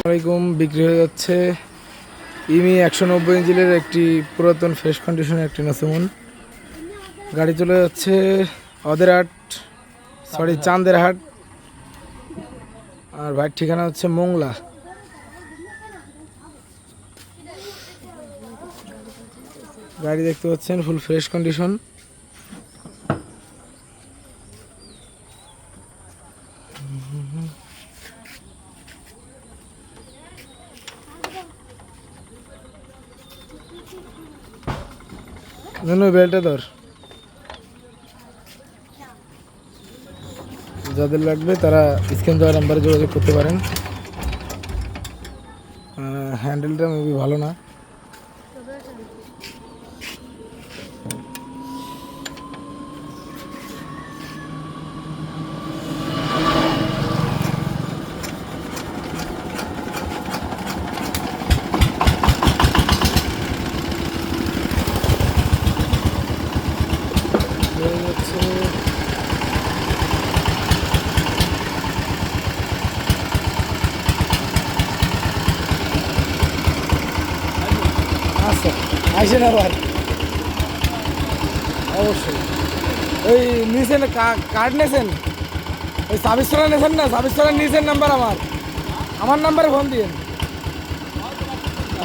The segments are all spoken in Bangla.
আসসালামাইকুম। বিক্রি হয়ে যাচ্ছে ইমি 190 ইঞ্চিলের একটি পুরাতন ফ্রেশ কন্ডিশনের একটি নসিমন গাড়ি। চলে যাচ্ছে অদেরহাট, চান্দের হাট। আর ভাইয়ের ঠিকানা হচ্ছে মোংলা। গাড়ি দেখতে পাচ্ছেন ফুল ফ্রেশ কন্ডিশন। বেলটা ধর, যাদের লাগবে তারা স্ক্রিন দেওয়া নাম্বারে যোগাযোগ করতে পারেন। হ্যান্ডেলটা মেবি ভালো না। আচ্ছা, আসেন আবার অবশ্যই। ওই নিয়েছেন কার্ড নিয়েছেন, ওই 26 টাকা নিয়েছেন না? 26 টাকা নিয়েছেন নাম্বার আমার নাম্বারে ফোন দিন।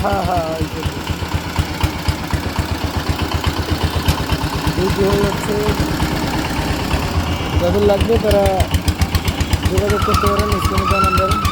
হ্যাঁ হ্যাঁ, হয়ে যাচ্ছে। যাদের লাগবে তারা যোগাযোগ করতে পারেন স্ক্রিনে দেওয়া নাম্বারে।